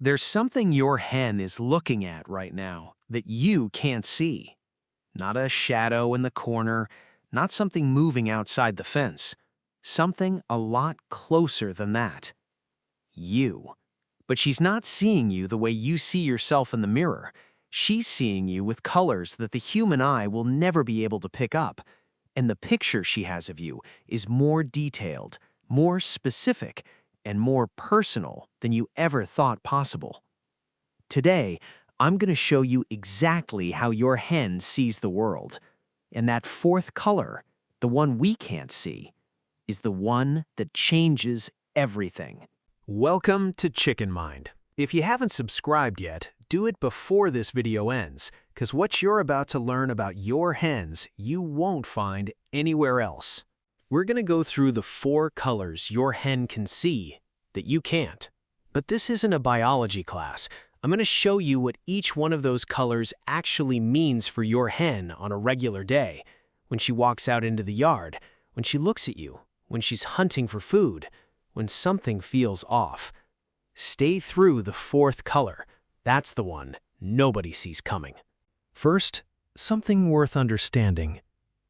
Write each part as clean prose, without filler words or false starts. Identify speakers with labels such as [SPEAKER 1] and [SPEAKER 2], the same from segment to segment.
[SPEAKER 1] There's something your hen is looking at right now that you can't see. Not a shadow in the corner, not something moving outside the fence. Something a lot closer than that. You. But she's not seeing you the way you see yourself in the mirror. She's seeing you with colors that the human eye will never be able to pick up. And the picture she has of you is more detailed, more specific, and more personal than you ever thought possible. Today, I'm going to show you exactly how your hen sees the world. And that fourth color, the one we can't see, is the one that changes everything. Welcome to Chicken Mind. If you haven't subscribed yet, do it before this video ends, because what you're about to learn about your hens you won't find anywhere else. We're going to go through the 4 colors your hen can see that you can't. But this isn't a biology class. I'm going to show you what each one of those colors actually means for your hen on a regular day, when she walks out into the yard, when she looks at you, when she's hunting for food, when something feels off. Stay through the 4th color. That's the one nobody sees coming. First, something worth understanding.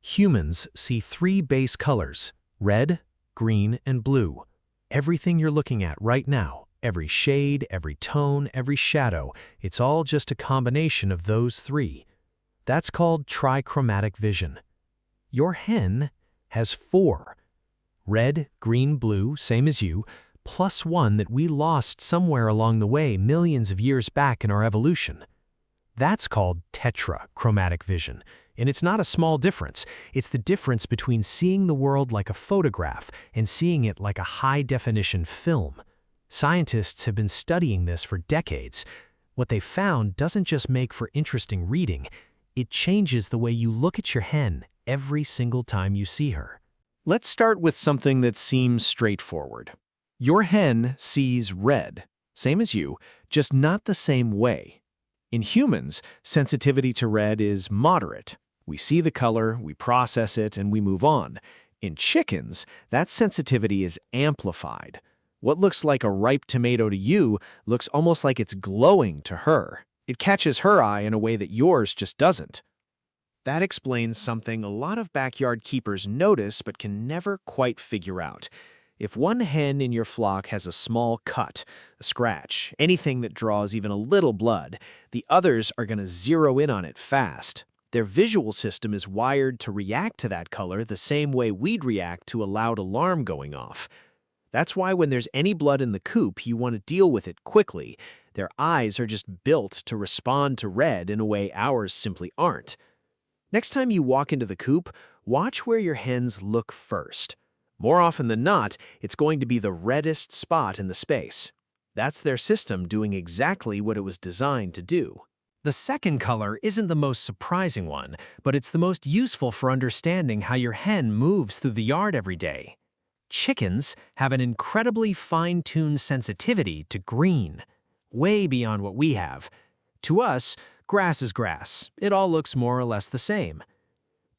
[SPEAKER 1] Humans see 3 base colors: red, green, and blue. Everything you're looking at right now, every shade, every tone, every shadow, it's all just a combination of those 3. That's called trichromatic vision. Your hen has 4. Red, green, blue, same as you, plus 1 that we lost somewhere along the way millions of years back in our evolution. That's called tetrachromatic vision, and it's not a small difference. It's the difference between seeing the world like a photograph and seeing it like a high-definition film. Scientists have been studying this for decades. What they found doesn't just make for interesting reading, it changes the way you look at your hen every single time you see her. Let's start with something that seems straightforward. Your hen sees red, same as you, just not the same way. In humans, sensitivity to red is moderate. We see the color, we process it, and we move on. In chickens, that sensitivity is amplified. What looks like a ripe tomato to you looks almost like it's glowing to her. It catches her eye in a way that yours just doesn't. That explains something a lot of backyard keepers notice but can never quite figure out. If one hen in your flock has a small cut, a scratch, anything that draws even a little blood, the others are going to zero in on it fast. Their visual system is wired to react to that color the same way we'd react to a loud alarm going off. That's why when there's any blood in the coop, you want to deal with it quickly. Their eyes are just built to respond to red in a way ours simply aren't. Next time you walk into the coop, watch where your hens look first. More often than not, it's going to be the reddest spot in the space. That's their system doing exactly what it was designed to do. The second color isn't the most surprising one, but it's the most useful for understanding how your hen moves through the yard every day. Chickens have an incredibly fine-tuned sensitivity to green, way beyond what we have. To us, grass is grass. It all looks more or less the same.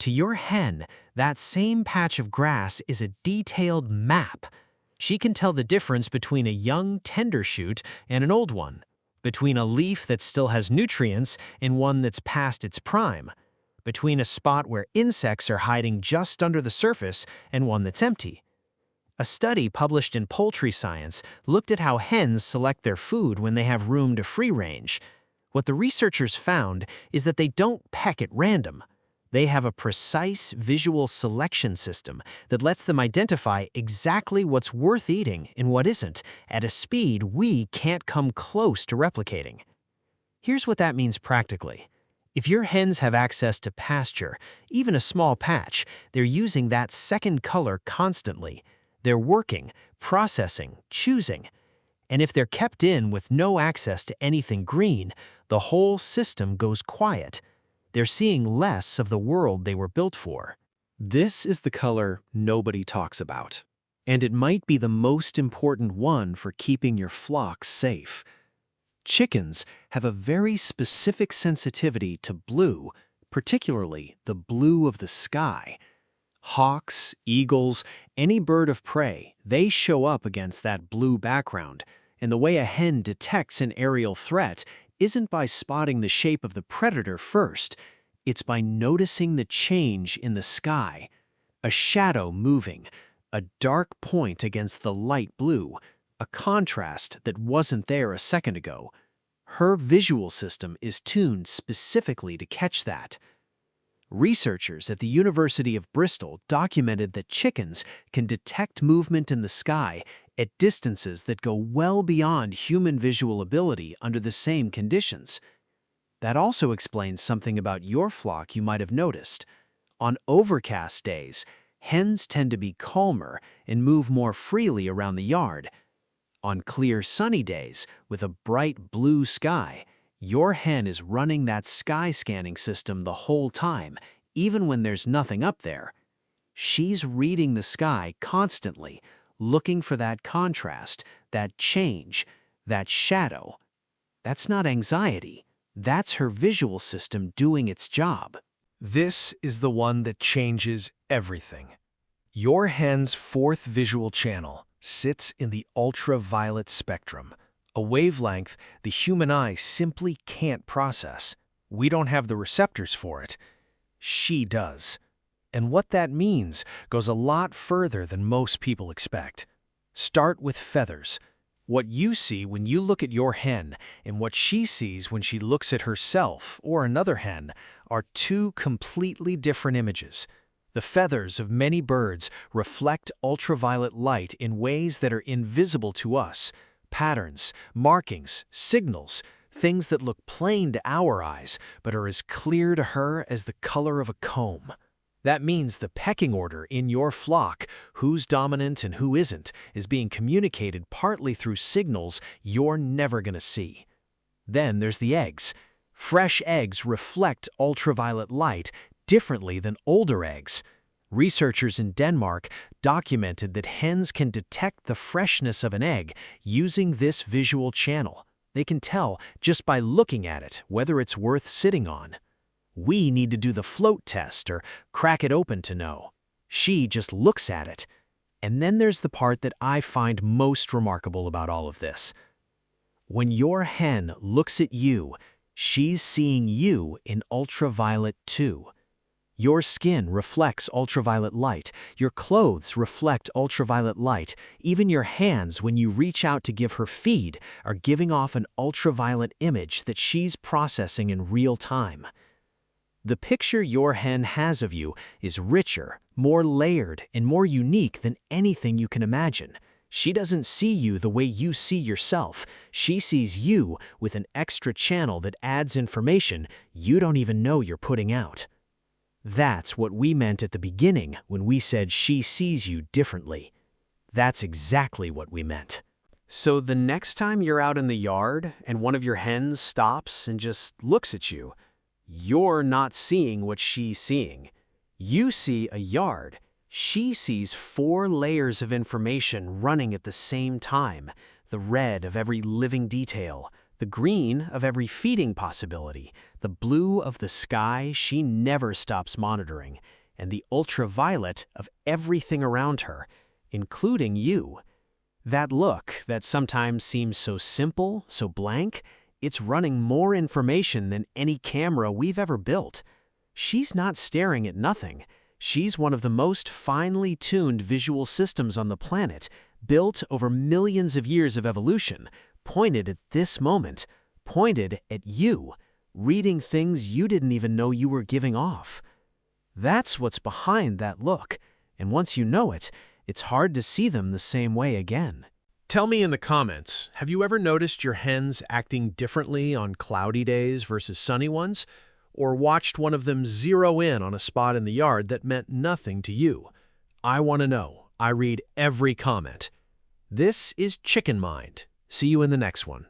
[SPEAKER 1] To your hen, that same patch of grass is a detailed map. She can tell the difference between a young, tender shoot and an old one, between a leaf that still has nutrients and one that's past its prime, between a spot where insects are hiding just under the surface and one that's empty. A study published in Poultry Science looked at how hens select their food when they have room to free range. What the researchers found is that they don't peck at random. They have a precise visual selection system that lets them identify exactly what's worth eating and what isn't at a speed we can't come close to replicating. Here's what that means practically. If your hens have access to pasture, even a small patch, they're using that second color constantly. They're working, processing, choosing. And if they're kept in with no access to anything green, the whole system goes quiet. They're seeing less of the world they were built for. This is the color nobody talks about. And it might be the most important one for keeping your flock safe. Chickens have a very specific sensitivity to blue, particularly the blue of the sky. Hawks, eagles, any bird of prey, they show up against that blue background, And the way a hen detects an aerial threat isn't by spotting the shape of the predator first, it's by noticing the change in the sky. A shadow moving, a dark point against the light blue, a contrast that wasn't there a second ago. Her visual system is tuned specifically to catch that. Researchers at the University of Bristol documented that chickens can detect movement in the sky at distances that go well beyond human visual ability under the same conditions. That also explains something about your flock you might have noticed. On overcast days, hens tend to be calmer and move more freely around the yard. On clear sunny days with a bright blue sky, your hen is running that sky scanning system the whole time, even when there's nothing up there. She's reading the sky constantly, looking for that contrast, that change, that shadow. That's not anxiety. That's her visual system doing its job.
[SPEAKER 2] This is the one that changes everything. Your hen's fourth visual channel sits in the ultraviolet spectrum, a wavelength the human eye simply can't process. We don't have the receptors for it. She does. And what that means goes a lot further than most people expect. Start with feathers. What you see when you look at your hen and what she sees when she looks at herself or another hen are two completely different images. The feathers of many birds reflect ultraviolet light in ways that are invisible to us. Patterns, markings, signals, things that look plain to our eyes but are as clear to her as the color of a comb. That means the pecking order in your flock, who's dominant and who isn't, is being communicated partly through signals you're never going to see. Then there's the eggs. Fresh eggs reflect ultraviolet light differently than older eggs. Researchers in Denmark documented that hens can detect the freshness of an egg using this visual channel. They can tell just by looking at it whether it's worth sitting on. We need to do the float test or crack it open to know. She just looks at it. And then there's the part that I find most remarkable about all of this. When your hen looks at you, she's seeing you in ultraviolet too. Your skin reflects ultraviolet light. Your clothes reflect ultraviolet light. Even your hands, when you reach out to give her feed, are giving off an ultraviolet image that she's processing in real time. The picture your hen has of you is richer, more layered, and more unique than anything you can imagine. She doesn't see you the way you see yourself. She sees you with an extra channel that adds information you don't even know you're putting out. That's what we meant at the beginning when we said she sees you differently. That's exactly what we meant.
[SPEAKER 1] So the next time you're out in the yard and one of your hens stops and just looks at you, you're not seeing what she's seeing. You see a yard. She sees 4 layers of information running at the same time. The red of every living detail, the green of every feeding possibility, the blue of the sky she never stops monitoring, and the ultraviolet of everything around her, including you. That look that sometimes seems so simple, so blank, it's running more information than any camera we've ever built. She's not staring at nothing. She's one of the most finely tuned visual systems on the planet, built over millions of years of evolution, pointed at this moment, pointed at you, reading things you didn't even know you were giving off. That's what's behind that look, and once you know it, it's hard to see them the same way again.
[SPEAKER 2] Tell me in the comments, have you ever noticed your hens acting differently on cloudy days versus sunny ones? Or watched one of them zero in on a spot in the yard that meant nothing to you? I want to know. I read every comment. This is Chicken Mind. See you in the next one.